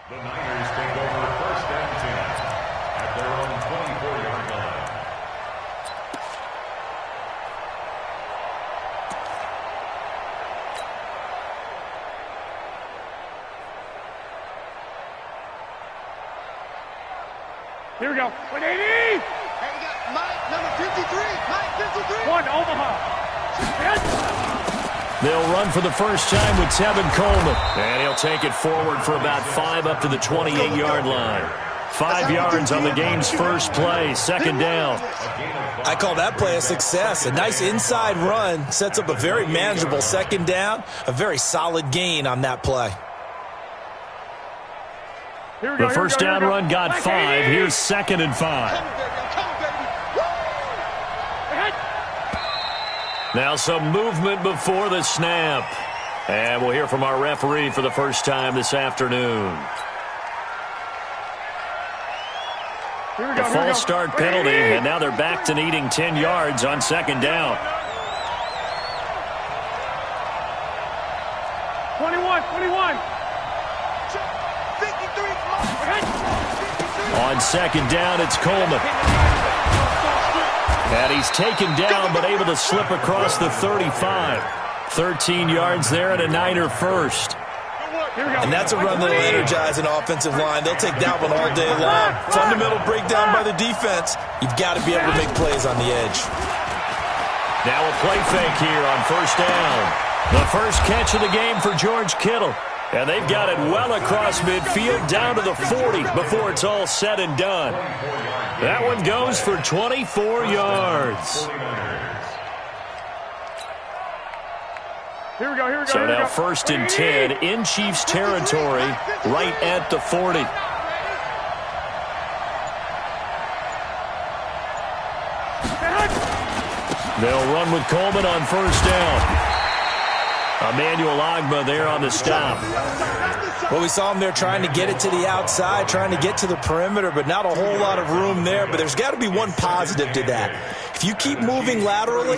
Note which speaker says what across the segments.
Speaker 1: The Niners take over first and 10 at their own 24-yard line.
Speaker 2: Here we go. 180!
Speaker 3: Hey, we got Mike, number 53. Mike, 53.
Speaker 2: One, Omaha.
Speaker 4: They'll run for the first time with Tevin Coleman. And he'll take it forward for about 5 up to the 28-yard line. 5 yards on the game's first play, second down.
Speaker 5: I call that play a success. A nice inside run sets up a very manageable second down. A very solid gain on that play.
Speaker 4: The first down run got 5. Here's second and 5. Now some movement before the snap. And we'll hear from our referee for the first time this afternoon. A false start penalty, and now they're back to needing 10 yards on second down.
Speaker 2: 21.
Speaker 4: On second down, it's Coleman. And he's taken down, but able to slip across the 35. 13 yards there and a Niner first.
Speaker 5: And that's a run that'll energize an offensive line. They'll take that one all day long. Fundamental breakdown by the defense. You've got to be able to make plays on the edge.
Speaker 4: Now a play fake here on first down. The first catch of the game for George Kittle. And they've got it well across midfield down to the 40 before it's all said and done. That one goes for 24 yards.
Speaker 2: Here we go.
Speaker 4: So now first and 10 in Chiefs territory right at the 40. They'll run with Coleman on first down. Emmanuel Ogbah there on the stop.
Speaker 5: Well, we saw him there trying to get it to the outside, trying to get to the perimeter, but not a whole lot of room there. But there's got to be one positive to that. If you keep moving laterally,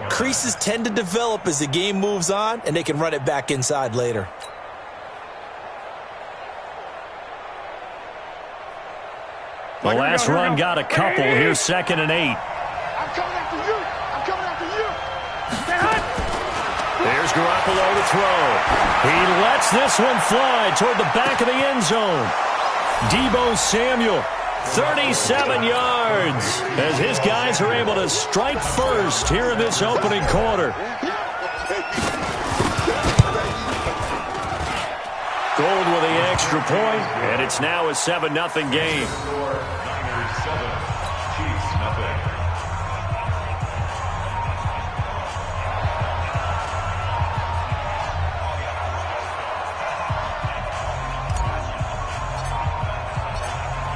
Speaker 5: creases tend to develop as the game moves on, and they can run it back inside later.
Speaker 4: The last run got a couple. Here's second and 8.
Speaker 3: I'm coming after you.
Speaker 4: There's Garoppolo to throw. He lets this one fly toward the back of the end zone. Deebo Samuel, 37 yards, as his guys are able to strike first here in this opening quarter. Gold with the extra point, and it's now a 7-0 game.
Speaker 1: Niners 7, Chiefs nothing.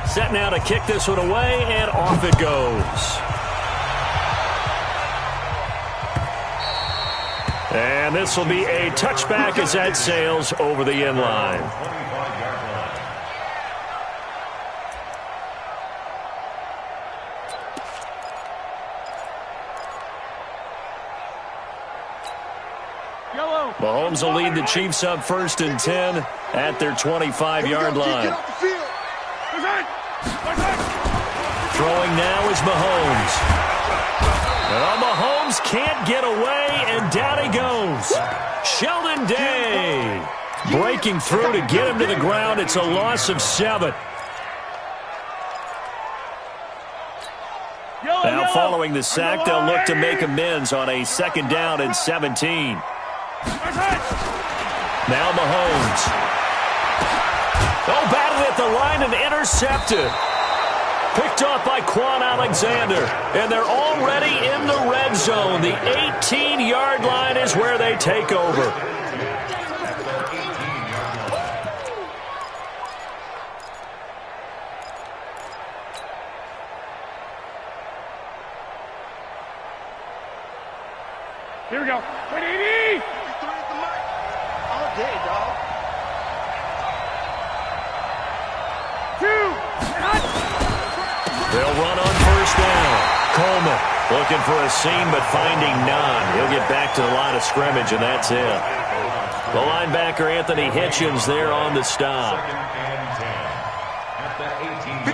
Speaker 4: Set now to kick this one away, and off it goes. And this will be a touchback as that sails over the end line. Mahomes will lead the Chiefs up first and 10 at their 25-yard line. Throwing now is Mahomes. Oh, Mahomes can't get away, and down he goes. Sheldon Day breaking through to get him to the ground. It's a loss of 7. Now following the sack, they'll look to make amends on a second down and 17. Now Mahomes. Oh, batted at the line and intercepted. Picked off by Quan Alexander. And they're already in the red zone. The 18-yard line is where they take over.
Speaker 2: Here we go. 180!
Speaker 3: All day, dog.
Speaker 2: 2.
Speaker 4: They'll run on first down. Coleman looking for a seam but finding none. He'll get back to the line of scrimmage, and that's it. The linebacker, Anthony Hitchens, there on the stop.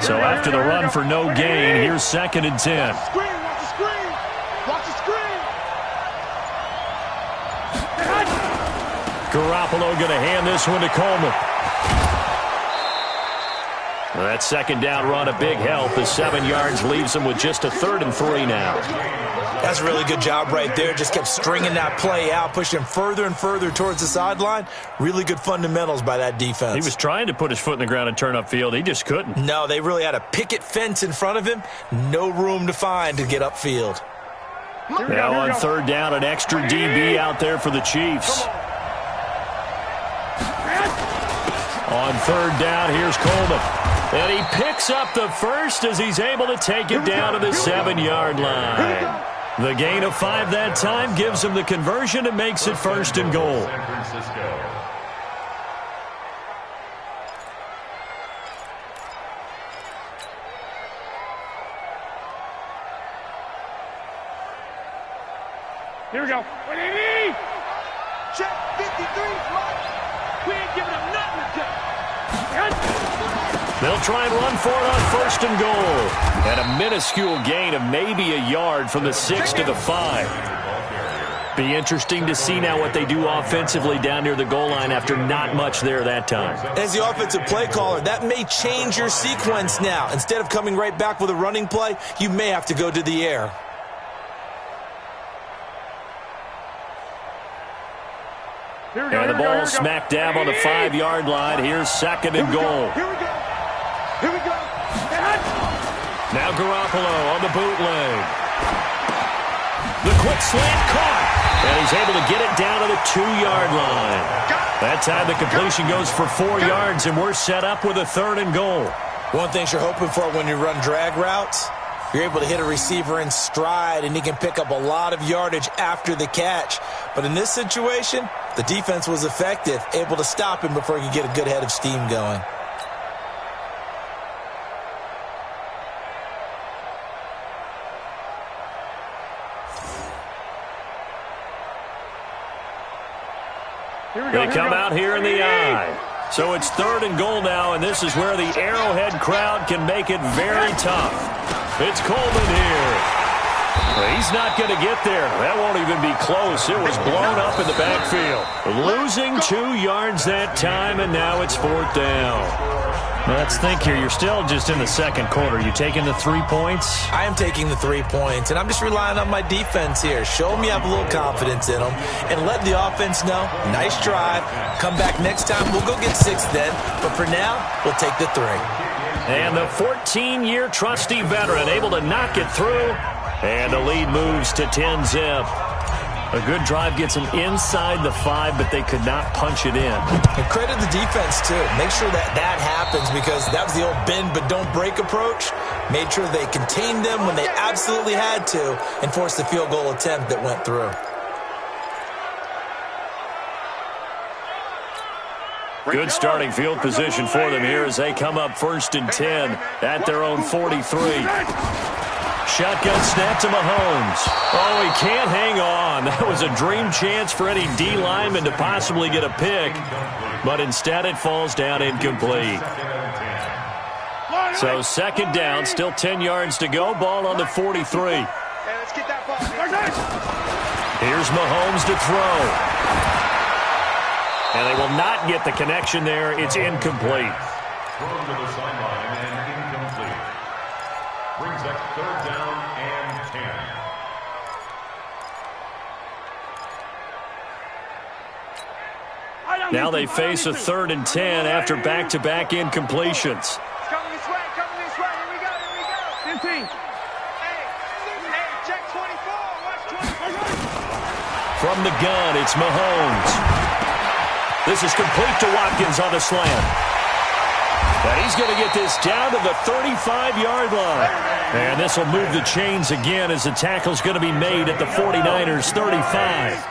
Speaker 4: So after the run for no gain, here's 2nd and 10.
Speaker 3: Screen, watch the screen. Watch the screen.
Speaker 4: Garoppolo going to hand this one to Coleman. Well, that 2nd down run a big help. The 7 yards leaves him with just a 3rd and 3 now.
Speaker 5: That's a really good job right there. Just kept stringing that play out, pushing him further and further towards the sideline. Really good fundamentals by that defense.
Speaker 4: He was trying to put his foot in the ground and turn upfield. He just couldn't.
Speaker 5: No, they really had a picket fence in front of him. No room to find to get upfield.
Speaker 4: Now on 3rd down, an extra DB out there for the Chiefs. On 3rd down, here's Coleman. And he picks up the first as he's able to take it down to the 7-yard line. The gain of 5 that time gives him the conversion and makes it 1st and goal.
Speaker 1: San Francisco.
Speaker 2: Here we go.
Speaker 3: Check 53, Mike. We ain't giving up nothing to check.
Speaker 4: They'll try and run for it on 1st and goal. And a minuscule gain of maybe a yard from the 6 to the 5. Be interesting to see now what they do offensively down near the goal line after not much there that time.
Speaker 5: As the offensive play caller, that may change your sequence now. Instead of coming right back with a running play, you may have to go to the air.
Speaker 4: And the ball smack dab on the 5-yard line. Here's 2nd and goal.
Speaker 3: Here we go. Here we go.
Speaker 4: Now Garoppolo on the bootleg. The quick slant caught. And he's able to get it down to the 2-yard line. That time the completion goes for 4 yards, and we're set up with a 3rd and goal.
Speaker 5: One thing you're hoping for when you run drag routes, you're able to hit a receiver in stride, and he can pick up a lot of yardage after the catch. But in this situation, the defense was effective, able to stop him before he could get a good head of steam going.
Speaker 4: They come out here in the eye. So it's 3rd and goal now, and this is where the Arrowhead crowd can make it very tough. It's Coleman here. He's not going to get there. That won't even be close. It was blown up in the backfield. Losing 2 yards that time, and now it's 4th down. Let's think here. You're still just in the 2nd quarter. You taking the 3 points?
Speaker 5: I am taking the 3 points, and I'm just relying on my defense here. Show them you have a little confidence in them, and let the offense know, nice drive. Come back next time. We'll go get 6 then, but for now, we'll take the 3.
Speaker 4: And the 14-year trusty veteran able to knock it through, and the lead moves to 10-zip. A good drive gets them inside the 5, but they could not punch it in.
Speaker 5: And credit the defense, too. Make sure that happens, because that was the old bend but don't break approach. Made sure they contained them when they absolutely had to and forced the field goal attempt that went through.
Speaker 4: Good starting field position for them here as they come up 1st and 10 at their own 43. Shotgun snap to Mahomes. Oh, he can't hang on. That was a dream chance for any D lineman to possibly get a pick, but instead it falls down incomplete. So 2nd down, still 10 yards to go. Ball on the 43.
Speaker 3: Let's get that ball.
Speaker 4: Here's Mahomes to throw. And they will not get the connection there. It's incomplete.
Speaker 1: Thrown to the sideline and incomplete. Brings up 3rd down and 10.
Speaker 4: Now they face a 3rd and 10 after back-to-back incompletions.
Speaker 3: Coming this way. Here we go.
Speaker 2: 15.
Speaker 3: Hey, check 24. Watch 24.
Speaker 4: From the gun, it's Mahomes. This is complete to Watkins on the slant. And he's going to get this down to the 35-yard line. And this will move the chains again as the tackle's going to be made at the 49ers' 35.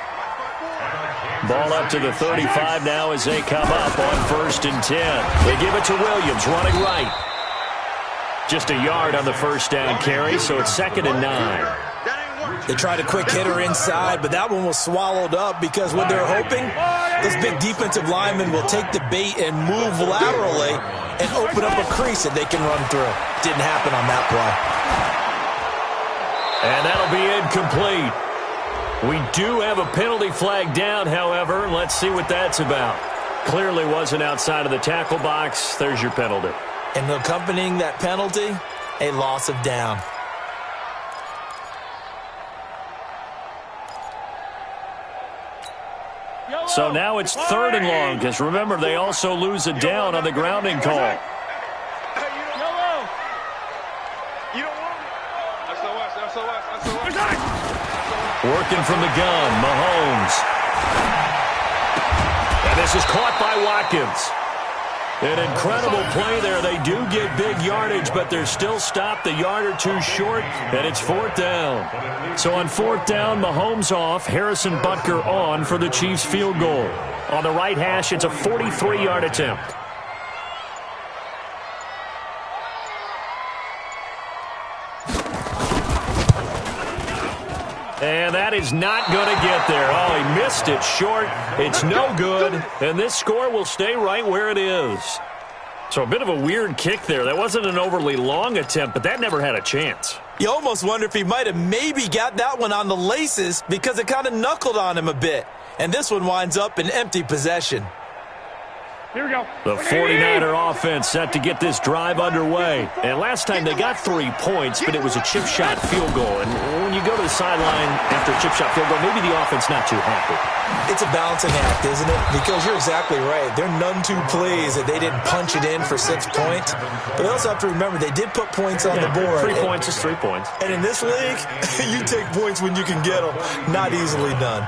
Speaker 4: Ball up to the 35 now as they come up on 1st and 10. They give it to Williams, running right. Just a yard on the 1st down carry, so it's 2nd and 9.
Speaker 3: That ain't
Speaker 5: They tried a quick hitter inside, but that one was swallowed up because what they're hoping, those big defensive linemen will take the bait and move laterally and open up a crease that they can run through. Didn't happen on that play.
Speaker 4: And that'll be incomplete. We do have a penalty flag down, however. Let's see what that's about. Clearly wasn't outside of the tackle box. There's your penalty.
Speaker 5: And accompanying that penalty, a loss of down.
Speaker 4: So now it's 3rd and long, because remember, they also lose a down on the grounding call.
Speaker 3: You don't want me. That's so much.
Speaker 4: Working from the gun, Mahomes. And this is caught by Watkins. An incredible play there. They do get big yardage, but they're still stopped a yard or two short, and it's 4th down. So on 4th down, Mahomes off, Harrison Butker on for the Chiefs field goal. On the right hash, it's a 43-yard attempt. And that is not going to get there. Oh, he missed it short. It's no good. And this score will stay right where it is. So a bit of a weird kick there. That wasn't an overly long attempt, but that never had a chance.
Speaker 5: You almost wonder if he might have maybe got that one on the laces because it kind of knuckled on him a bit. And this one winds up in empty possession.
Speaker 2: Here we go.
Speaker 4: The 49er offense set to get this drive underway. And last time they got 3 points, but it was a chip shot field goal. And when you go to the sideline after a chip shot field goal, maybe the offense not too happy.
Speaker 5: It's a balancing act, isn't it? Because you're exactly right. They're none too pleased that they didn't punch it in for 6 points. But they also have to remember they did put points on the board.
Speaker 4: 3 points is 3 points.
Speaker 5: And in this league, you take points when you can get them. Not easily done.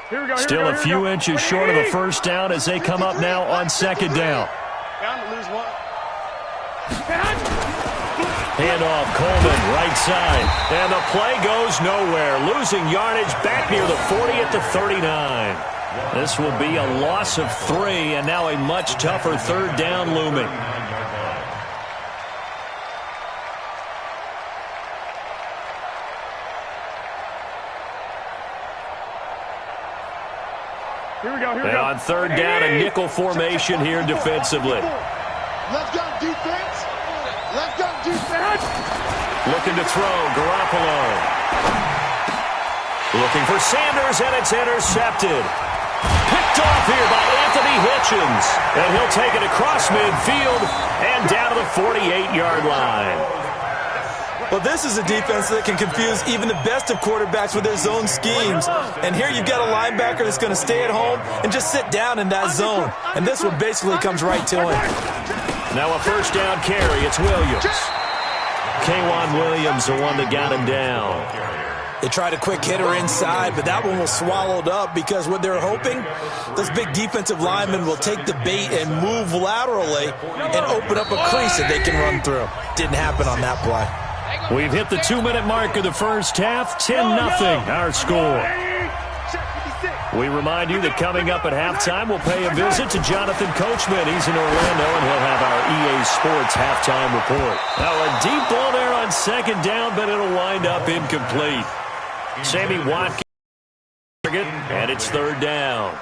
Speaker 2: Here we go.
Speaker 4: Still a few inches short of a first down as they come up now on 2nd down.
Speaker 3: Down to lose one.
Speaker 4: Handoff, Coleman, right side. And the play goes nowhere. Losing yardage back near the 40 at the 39. This will be a loss of 3, and now a much tougher 3rd down looming.
Speaker 2: Here we go.
Speaker 4: And on 3rd down, a nickel formation here defensively.
Speaker 3: Let's go, defense. Let's go, defense.
Speaker 4: Looking to throw, Garoppolo. Looking for Sanders, and it's intercepted. Picked off here by Anthony Hitchens. And he'll take it across midfield and down to the 48-yard line.
Speaker 5: Well, this is a defense that can confuse even the best of quarterbacks with their zone schemes. And here you've got a linebacker that's going to stay at home and just sit down in that zone. And this one basically comes right to him.
Speaker 4: Now a first down carry. It's Williams. K'Wan Williams, the one that got him down.
Speaker 5: They tried a quick hitter inside, but that one was swallowed up because what they're hoping, those big defensive linemen will take the bait and move laterally and open up a crease that they can run through. Didn't happen on that play.
Speaker 4: We've hit the 2-minute mark of the first half. 10-0 our score. We remind you that coming up at halftime, we'll pay a visit to Jonathan Coachman. He's in Orlando, and he'll have our EA Sports halftime report. Now, a deep ball there on 2nd down, but it'll wind up incomplete. Sammy Watkins, and it's 3rd down.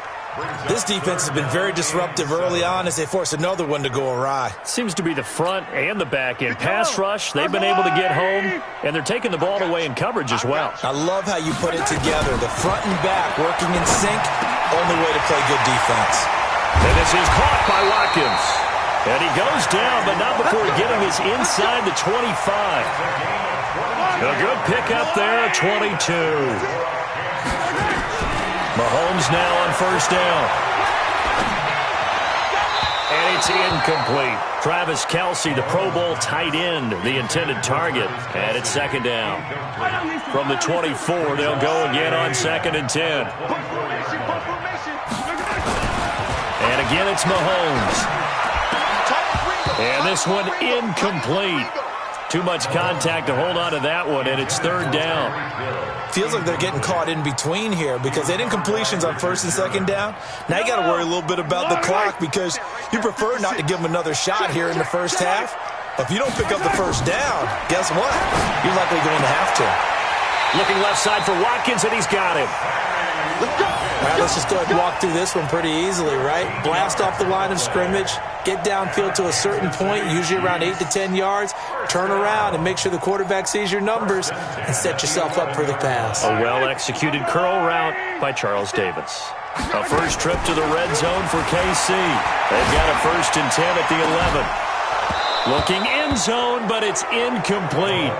Speaker 5: This defense has been very disruptive early on as they force another one to go awry.
Speaker 4: Seems to be the front and the back end. Pass rush, they've been able to get home, and they're taking the ball away in coverage as well.
Speaker 5: I love how you put it together. The front and back working in sync, only way to play good defense.
Speaker 4: And this is caught by Watkins. And he goes down, but not before getting his inside the 25. A good pickup there, 22. Mahomes now on first down. And it's incomplete. Travis Kelce, the Pro Bowl tight end, the intended target. And it's 2nd down. From the 24, they'll go again on 2nd and 10. And again, it's Mahomes. And this one incomplete. Too much contact to hold on to that one, and it's 3rd down.
Speaker 5: Feels like they're getting caught in between here because they didn't completions on 1st and 2nd down. Now you got to worry a little bit about the clock because you prefer not to give them another shot here in the first half. If you don't pick up the first down, guess what? You're likely going to have to.
Speaker 4: Looking left side for Watkins, and he's got him.
Speaker 5: All right, let's just go ahead and walk through this one pretty easily, right? Blast off the line of scrimmage, get downfield to a certain point, usually around 8 to 10 yards, turn around and make sure the quarterback sees your numbers and set yourself up for the pass.
Speaker 4: A well-executed curl route by Charles Davis. A first trip to the red zone for KC. They've got a 1st and 10 at the 11. Looking end zone, but it's incomplete.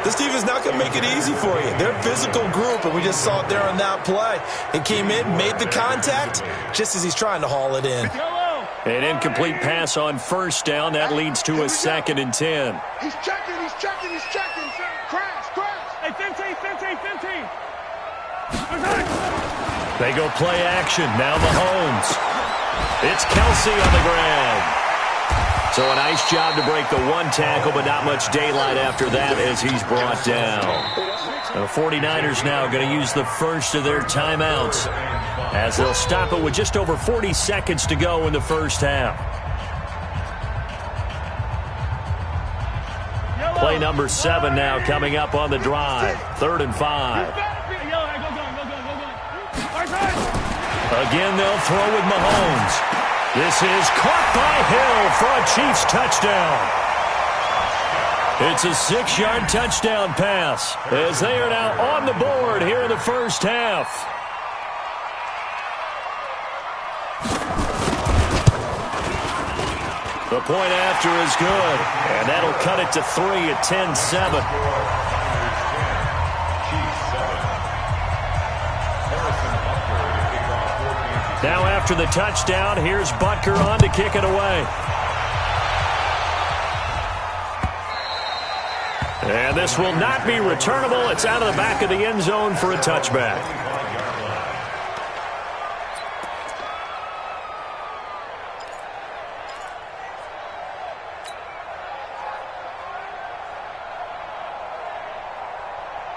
Speaker 5: This team is not going to make it easy for you. They're a physical group, and we just saw it there on that play. It came in, made the contact, just as he's trying to haul it in.
Speaker 4: An incomplete pass on 1st down. That leads to a 2nd and 10.
Speaker 3: He's checking. Crash.
Speaker 2: Hey, 15.
Speaker 4: They go play action. Now Mahomes. It's Kelsey on the ground. So a nice job to break the one tackle, but not much daylight after that as he's brought down. The 49ers now going to use the first of their timeouts as they'll stop it with just over 40 seconds to go in the first half. Play number 7 now coming up on the drive. 3rd and 5. Again, they'll throw with Mahomes. This is caught by Hill for a Chiefs touchdown. It's a 6-yard touchdown pass as they are now on the board here in the first half. The point after is good, and that'll cut it to 3 at 10-7. Now after the touchdown, here's Butker on to kick it away. And this will not be returnable. It's out of the back of the end zone for a touchback.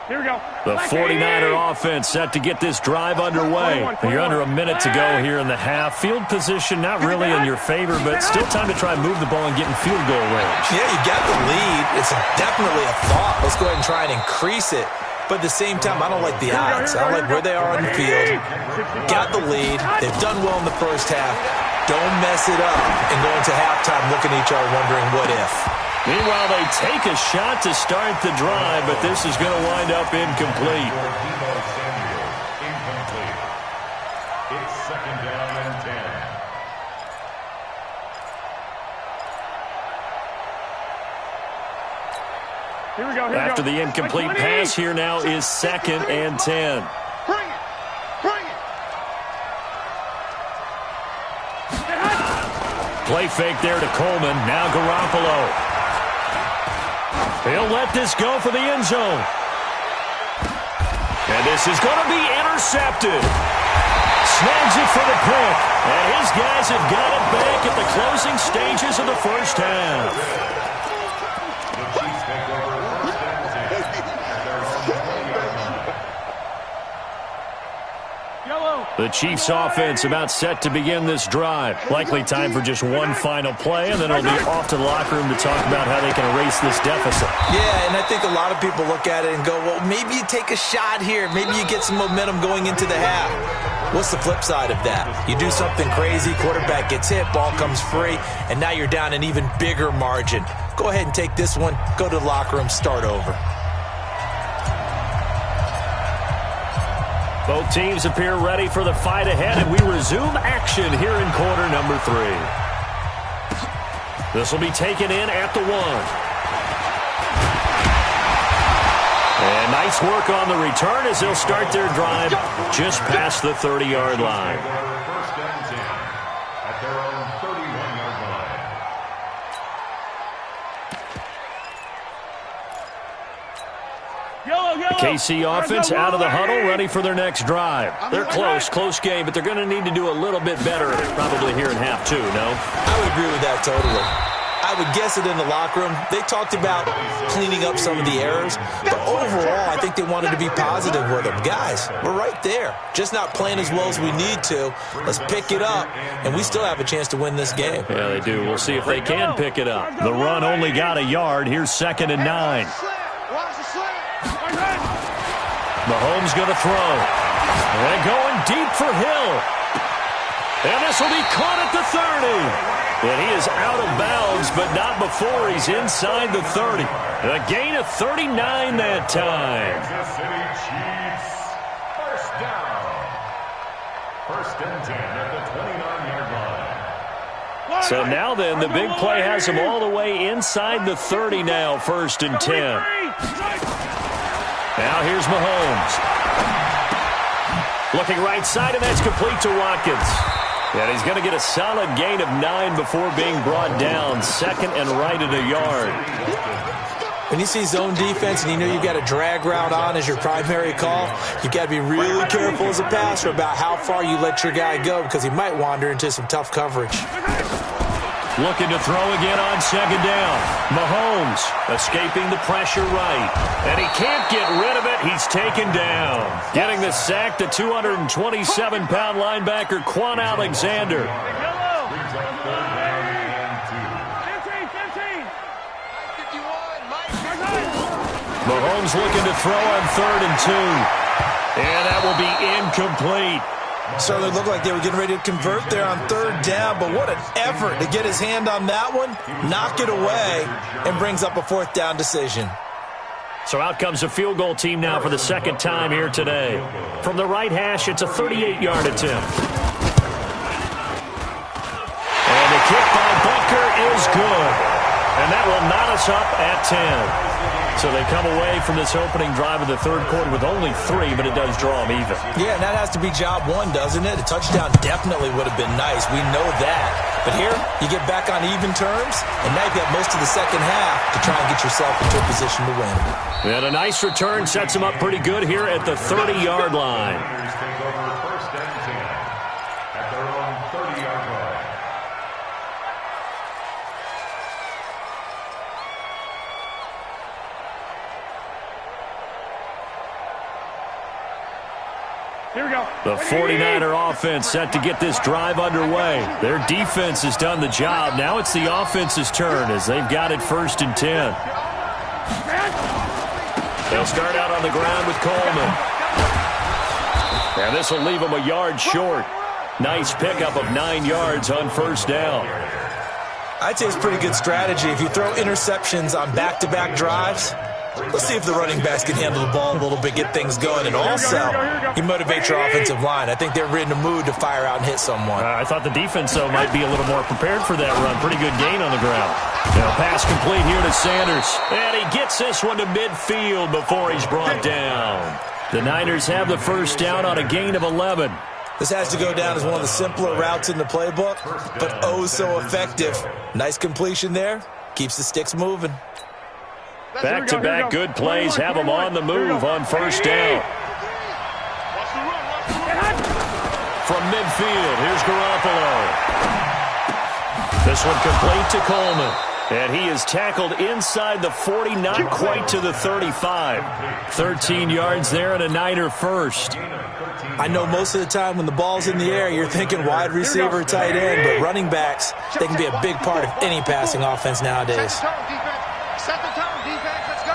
Speaker 2: Here we go.
Speaker 4: The 49er offense set to get this drive underway. You're under a minute to go here in the half. Field position not really in your favor, but still time to try and move the ball and get in field goal range.
Speaker 5: Yeah, you got the lead. It's definitely a thought. Let's go ahead and try and increase it. But at the same time, I don't like the odds. I don't like where they are on the field. Got the lead. They've done well in the first half. Don't mess it up and go into halftime looking at each other wondering what if.
Speaker 4: Meanwhile, they take a shot to start the drive, but this is going to wind up incomplete.
Speaker 1: It's 2nd down and 10.
Speaker 2: Here we go.
Speaker 4: After the incomplete pass, here now is 2nd and 10.
Speaker 3: Bring it.
Speaker 4: Play fake there to Coleman. Now Garoppolo. He'll let this go for the end zone. And this is going to be intercepted. Snags it for the pick. And his guys have got it back at the closing stages of the first half.
Speaker 1: The Chiefs take over 1st and 10.
Speaker 4: The Chiefs offense about set to begin this drive. Likely time for just one final play, and then it'll be off to the locker room to talk about how they can erase this deficit.
Speaker 5: Yeah, and I think a lot of people look at it and go, well, maybe you take a shot here. Maybe you get some momentum going into the half. What's the flip side of that? You do something crazy, quarterback gets hit, ball comes free, and now you're down an even bigger margin. Go ahead and take this one, go to the locker room, start over.
Speaker 4: Both teams appear ready for the fight ahead, and we resume action here in quarter number 3. This will be taken in at the 1. And nice work on the return as they'll start their drive just past the 30-yard line.
Speaker 1: 1st and 10 at their own 31-yard line.
Speaker 4: The KC offense out of the huddle, ready for their next drive. They're close game, but they're going to need to do a little bit better probably here in half 2, no?
Speaker 5: I would agree with that totally. I would guess it in the locker room. They talked about cleaning up some of the errors, but overall, I think they wanted to be positive with them. Guys, we're right there. Just not playing as well as we need to. Let's pick it up, and we still have a chance to win this game.
Speaker 4: Yeah, they do. We'll see if they can pick it up. The run only got a yard. Here's 2nd and 9. Mahomes going to throw. And going deep for Hill. And this will be caught at the 30. And he is out of bounds, but not before he's inside the 30. A gain of 39 that time.
Speaker 1: Kansas City Chiefs. First down. 1st and 10 at the 29-yard line.
Speaker 4: So now then, the big play has him all the way inside the 30 now, 1st and 10. Now here's Mahomes. Looking right side, and that's complete to Watkins. And he's going to get a solid gain of 9 before being brought down. 2nd and right at a yard.
Speaker 5: When you see zone defense and you know you've got a drag route on as your primary call, you've got to be really careful as a passer about how far you let your guy go because he might wander into some tough coverage.
Speaker 4: Looking to throw again on 2nd down. Mahomes escaping the pressure right. And he can't get rid of it. He's taken down. Getting the sack, the 227-pound linebacker, Quan Alexander. Mahomes looking to throw on 3rd and 2. And that will be incomplete.
Speaker 5: Certainly looked like they were getting ready to convert there on 3rd down, but what an effort to get his hand on that one, knock it away, and brings up a 4th down decision.
Speaker 4: So out comes a field goal team now for the 2nd time here today. From the right hash, it's a 38-yard attempt. And the kick by Butker is good. And that will knot us up at 10. So they come away from this opening drive of the 3rd quarter with only 3, but it does draw them even.
Speaker 5: Yeah, and that has to be job 1, doesn't it? A touchdown definitely would have been nice. We know that. But here, you get back on even terms, and now you've got most of the 2nd half to try and get yourself into a position to win.
Speaker 4: And a nice return sets them up pretty good here at the 30-yard line.
Speaker 1: Take over 1st and 10 at their own 30-yard line.
Speaker 2: Here we go.
Speaker 4: The 49er offense set to get this drive underway. Their defense has done the job. Now it's the offense's turn as they've got it 1st and 10. They'll start out on the ground with Coleman. And this will leave them a yard short. Nice pickup of 9 yards on 1st down.
Speaker 5: I'd say it's a pretty good strategy. If you throw interceptions on back-to-back drives, let's see if the running backs can handle the ball a little bit, get things going, and also you motivate your offensive line. I think they're in a mood to fire out and hit someone.
Speaker 4: I thought the defense, though, might be a little more prepared for that run. Pretty good gain on the ground. Now, pass complete here to Sanders. And he gets this one to midfield before he's brought down. The Niners have the 1st down on a gain of 11.
Speaker 5: This has to go down as one of the simpler routes in the playbook, but oh so effective. Nice completion there. Keeps the sticks moving.
Speaker 4: Back-to-back good plays have them on the move on 1st down. From midfield, here's Garoppolo. This one complete to Coleman. And he is tackled inside the 40, not quite to the 35. 13 yards there and a Niner 1st.
Speaker 5: I know most of the time when the ball's in the air, you're thinking wide receiver, tight end, but running backs, they can be a big part of any passing offense nowadays.
Speaker 3: Set the tone, defense. Let's go.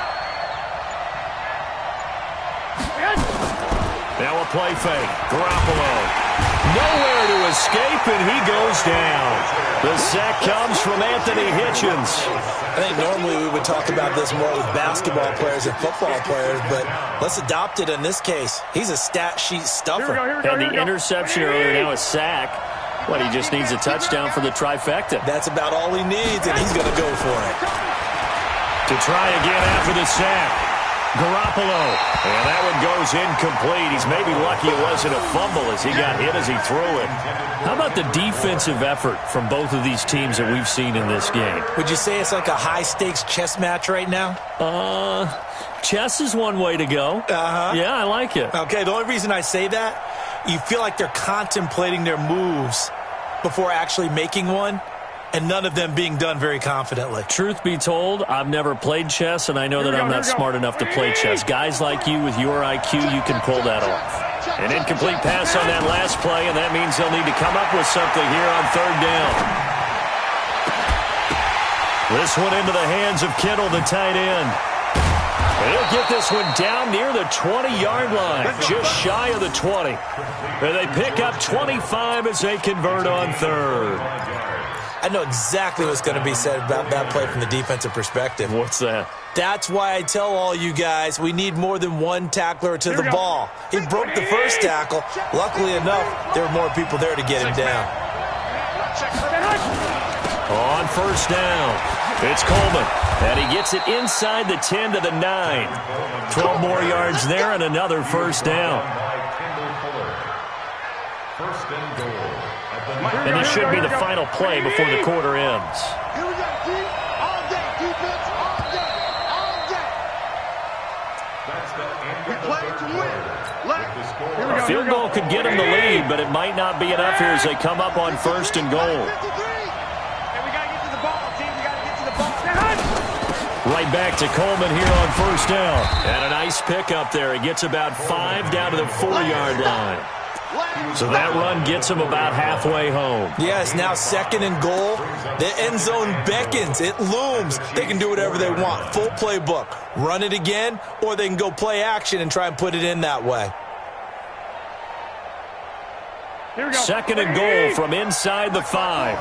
Speaker 4: Now a play fake. Garoppolo. Nowhere to escape, and he goes down. The sack comes from Anthony Hitchens.
Speaker 5: I think normally we would talk about this more with basketball players and football players, but let's adopt it in this case. He's a stat sheet stuffer.
Speaker 4: And the interception earlier, now a sack. What, he just needs a touchdown for the trifecta.
Speaker 5: That's about all he needs, and he's going to go for it.
Speaker 4: To try again after the sack. Garoppolo. And that one goes incomplete. He's maybe lucky it wasn't a fumble as he got hit as he threw it. How about the defensive effort from both of these teams that we've seen in this game?
Speaker 5: Would you say it's like a high-stakes chess match right now?
Speaker 4: Chess is one way to go. Yeah, I like it.
Speaker 5: Okay, the only reason I say that, you feel like they're contemplating their moves before actually making one. and none of them being done very confidently.
Speaker 4: Truth be told, I've never played chess, and I know that I'm not smart enough to play chess. Guys like you with your IQ, you can pull that off. An incomplete pass on that last play, and that means they'll need to come up with something here on third down. This one into the hands of Kittle, the tight end. He'll get this one down near the 20-yard line, just shy of the 20. And they pick up 25 as they convert on third.
Speaker 5: I know exactly what's going to be said about that play from the defensive perspective.
Speaker 4: What's that?
Speaker 5: That's why I tell all you guys we need more than one tackler to the ball. He broke the first tackle. Luckily enough, there were more people there to get him down.
Speaker 4: On first down, it's Coleman, and he gets it inside the 10 to the 9. 12 more yards there and another first down. And this should be the final play before the quarter ends.
Speaker 3: Here we go, D. All day, defense, all day, all day. We play to win.
Speaker 4: A field goal could get him the lead, but it might not be enough here as they come up on first and goal. Right back to Coleman here on first down. And a nice pickup there. He gets about 5 down to the 4-yard line. So that run gets him about halfway home.
Speaker 5: Yes, now second and goal. The end zone beckons. It looms. They can do whatever they want. Full playbook. Run it again, or they can go play action and try and put it in that way.
Speaker 2: Here we go.
Speaker 4: Second and goal from inside the 5.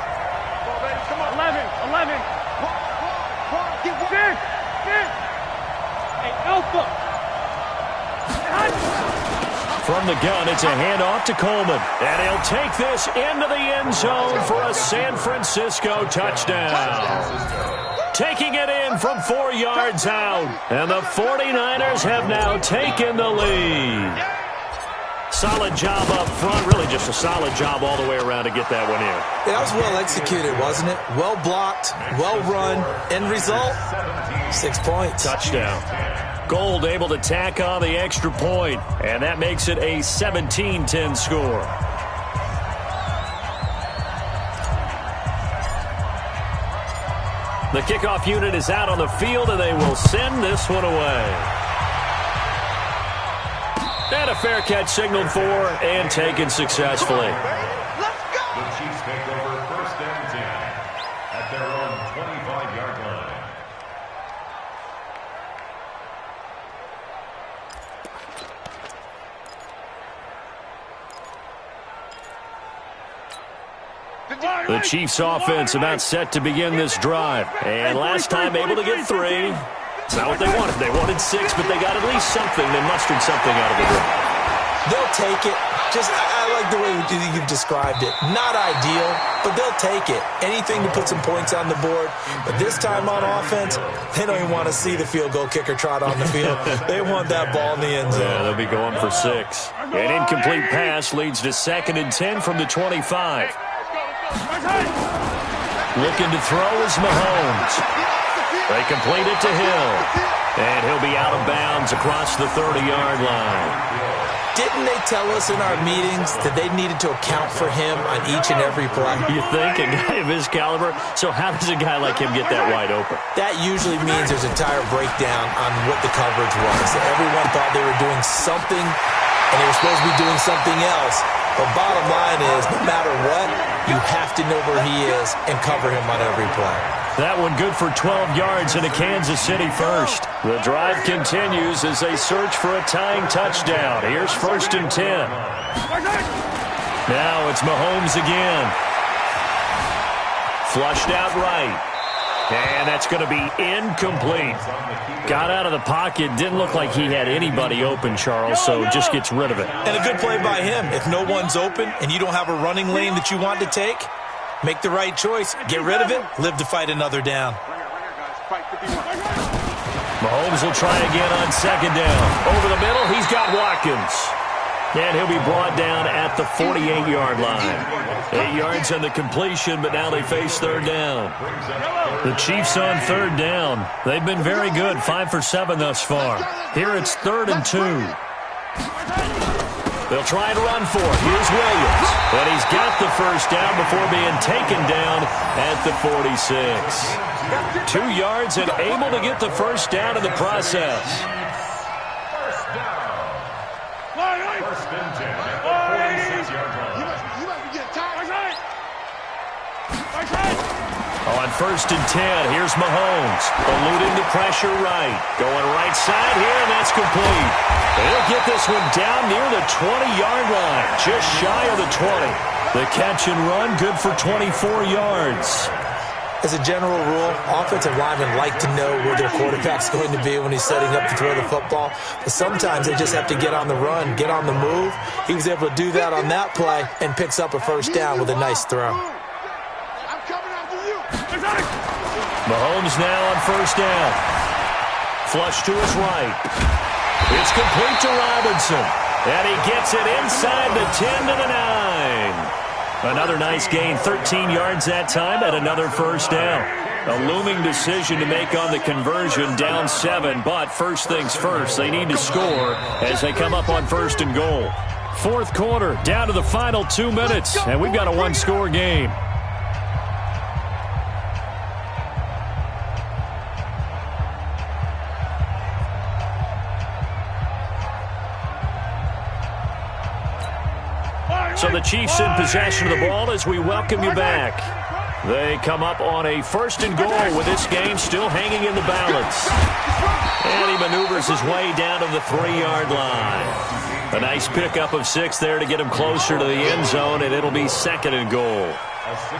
Speaker 2: Come on, 11. Hey, Alpha.
Speaker 4: From the gun, it's a handoff to Coleman. And he'll take this into the end zone for a San Francisco touchdown. Taking it in from 4 yards out. And the 49ers have now taken the lead. Solid job up front. Really just a solid job all the way around to get that one in.
Speaker 5: That was well executed, wasn't it? Well blocked, well run. End result, 6 points.
Speaker 4: Touchdown. Gold able to tack on the extra point, and that makes it a 17-10 score. The kickoff unit is out on the field, and they will send this one away. And a fair catch signaled for and taken successfully.
Speaker 3: Let's go!
Speaker 1: The Chiefs take over first and 10 at their own 25-yard line.
Speaker 4: The Chiefs offense about set to begin this drive. And last time able to get 3. It's not what they wanted. They wanted 6, but they got at least something. They mustered something out of the drive.
Speaker 5: They'll take it. I like the way you've described it. Not ideal, but they'll take it. Anything to put some points on the board. But this time on offense, they don't even want to see the field goal kicker trot on the field. They want that ball in the end zone.
Speaker 4: Yeah, they'll be going for 6. An incomplete pass leads to 2nd and 10 from the 25. Looking to throw is Mahomes. They complete it to Hill. And he'll be out of bounds across the 30-yard line.
Speaker 5: Didn't they tell us in our meetings that they needed to account for him on each and every play?
Speaker 4: You think? A guy of his caliber? So how does a guy like him get that wide open?
Speaker 5: That usually means there's a tire breakdown on what the coverage was. Everyone thought they were doing something, and they were supposed to be doing something else. But bottom line is, no matter what, you have to know where he is and cover him on every play.
Speaker 4: That one good for 12 yards and a Kansas City first. The drive continues as they search for a tying touchdown. Here's 1st and 10. Now it's Mahomes again. Flushed out right. And that's going to be incomplete. Got out of the pocket. Didn't look like he had anybody open, Charles, so just gets rid of it.
Speaker 5: And a good play by him. If no one's open and you don't have a running lane that you want to take, make the right choice. Get rid of it. Live to fight another down.
Speaker 4: Mahomes will try again on 2nd down. Over the middle, he's got Watkins. And he'll be brought down at the 48-yard line. 8 yards on the completion, but now they face 3rd down. The Chiefs on 3rd down. They've been very good, 5 for 7 thus far. Here it's 3rd and 2. They'll try and run for it. Here's Williams. And he's got the first down before being taken down at the 46. 2 yards and able to get the first down in the process.
Speaker 1: First down. First and 10 at the 46-yard line.
Speaker 3: You must be getting tired.
Speaker 4: On first and 10, here's Mahomes. Eluding the pressure right. Going right side here, and that's complete. They'll get this one down near the 20-yard line. Just shy of the 20. The catch and run, good for 24 yards.
Speaker 5: As a general rule, offensive linemen like to know where their quarterback's going to be when he's setting up to throw the football. But sometimes they just have to get on the run, get on the move. He was able to do that on that play and picks up a first down with a nice throw.
Speaker 3: I'm coming after you.
Speaker 4: Mahomes now on first down. Flush to his right. It's complete to Robinson. And he gets it inside the 10 to the 9. Another nice gain, 13 yards that time, and another first down. A looming decision to make on the conversion, down 7, but first things first, they need to score as they come up on first and goal. Fourth quarter, down to the final 2 minutes, and we've got a one-score game. So the Chiefs in possession of the ball as we welcome you back. They come up on a first and goal with this game still hanging in the balance. And he maneuvers his way down to the 3-yard line. A nice pickup of 6 there to get him closer to the end zone, and it'll be second and goal.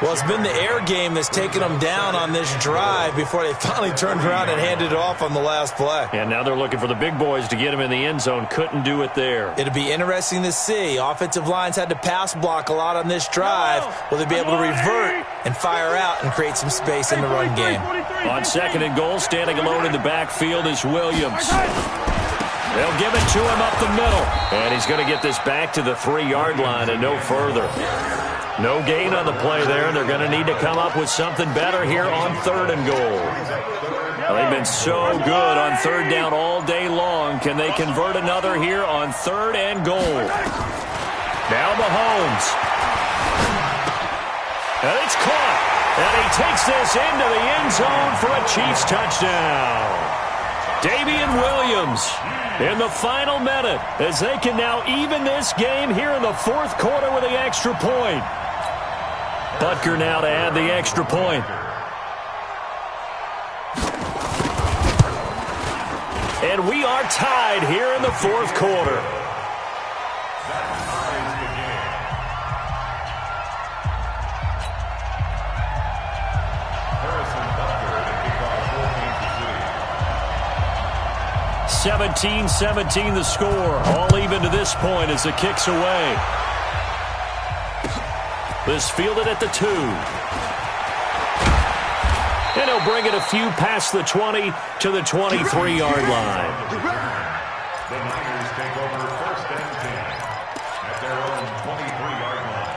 Speaker 5: Well, it's been the air game that's taken them down on this drive before they finally turned around and handed it off on the last play.
Speaker 4: And now they're looking for the big boys to get him in the end zone. Couldn't do it there.
Speaker 5: It'll be interesting to see. Offensive lines had to pass block a lot on this drive. Will they be able to revert and fire out and create some space in the run game?
Speaker 4: On second and goal, standing alone in the backfield is Williams. They'll give it to him up the middle. And he's going to get this back to the 3-yard line and no further. No gain on the play there. They're going to need to come up with something better here on third and goal. They've been so good on third down all day long. Can they convert another here on third and goal? Now Mahomes. And it's caught. And he takes this into the end zone for a Chiefs touchdown. Damian Williams in the final minute as they can now even this game here in the fourth quarter with the extra point. Butker now to add the extra point. And we are tied here in the fourth quarter.
Speaker 1: That ties the game. Harrison Butker to kick off
Speaker 4: 17-17 the score. All even to this point as the kick's away. This fielded at the 2. And he'll bring it a few past the 20 to the 23-yard line.
Speaker 1: The Niners take over first and 10 at their own 23-yard line.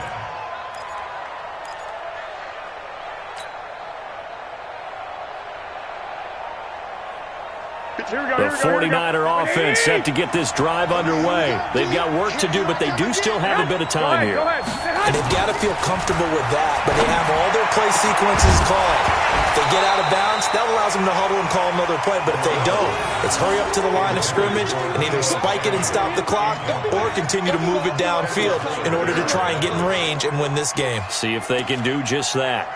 Speaker 4: The 49er offense set to get this drive underway. They've got work to do, but they do still have a bit of time here.
Speaker 5: And they've got to feel comfortable with that, but they have all their play sequences called. If they get out of bounds, that allows them to huddle and call another play, but if they don't, it's hurry up to the line of scrimmage and either spike it and stop the clock or continue to move it downfield in order to try and get in range and win this game.
Speaker 4: See if they can do just that.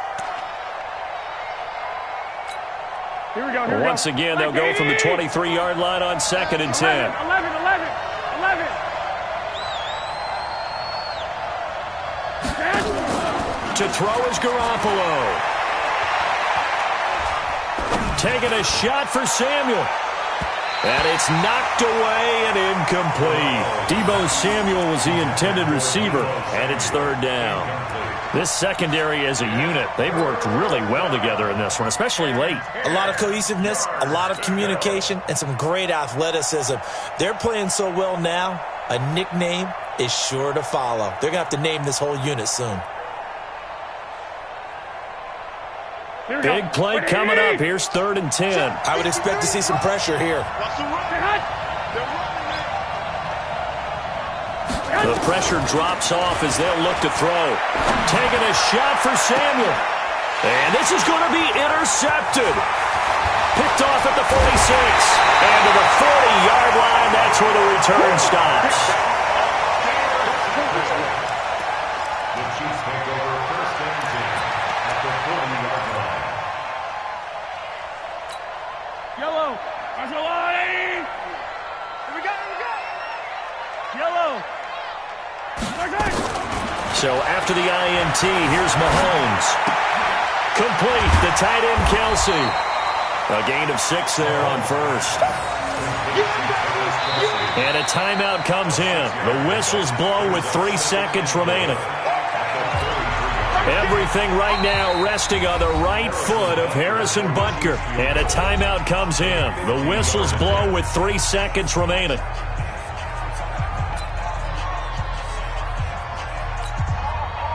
Speaker 2: Here we go.
Speaker 4: Once again, they'll go from the 23-yard line on second and 10.
Speaker 2: 11.
Speaker 4: To throw is Garoppolo. Taking a shot for Samuel. And it's knocked away and incomplete. Deebo Samuel was the intended receiver, and it's third down. This secondary as a unit, they've worked really well together in this one, especially late.
Speaker 5: A lot of cohesiveness, a lot of communication, and some great athleticism. They're playing so well now, a nickname is sure to follow. They're going to have to name this whole unit soon.
Speaker 4: Big play coming up. Here's third and 10.
Speaker 5: I would expect to see some pressure here.
Speaker 4: The pressure drops off as they'll look to throw. Taking a shot for Samuel. And this is going to be intercepted. Picked off at the 46. And to the 40-yard line, that's where the return stops.
Speaker 1: The Chiefs take over first and 10 at the 40-yard line.
Speaker 2: Yellow. That's the line. Here we go. Yellow.
Speaker 4: So after the INT, here's Mahomes. Complete, the tight end Kelsey. A gain of 6 there on first. And a timeout comes in. The whistles blow with 3 seconds remaining. Everything right now resting on the right foot of Harrison Butker. And a timeout comes in. The whistles blow with 3 seconds remaining.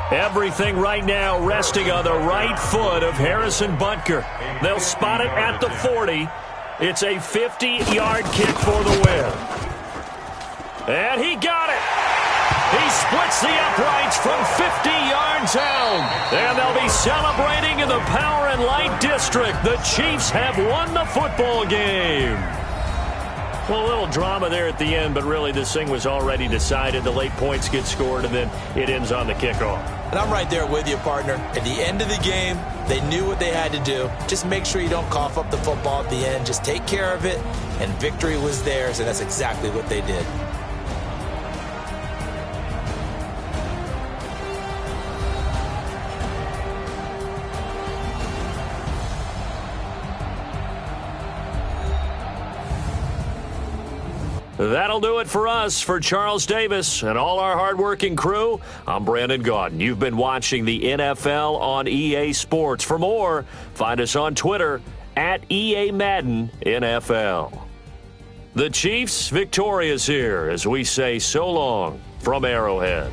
Speaker 4: Everything right now resting on the right foot of Harrison Butker. They'll spot it at the 40. It's a 50-yard kick for the win. And he got it. He splits the uprights from 50 yards out. And they'll be celebrating in the Power and Light District. The Chiefs have won the football game. Well, a little drama there at the end, but really this thing was already decided. The late points get scored, and then it ends on the kickoff.
Speaker 5: And I'm right there with you, partner. At the end of the game, they knew what they had to do. Just make sure you don't cough up the football at the end. Just take care of it, and victory was theirs, and that's exactly what they did.
Speaker 4: That'll do it for us. For Charles Davis and all our hardworking crew, I'm Brandon Gaudin. You've been watching the NFL on EA Sports. For more, find us on Twitter at EA Madden NFL. The Chiefs victorious here as we say so long from Arrowhead.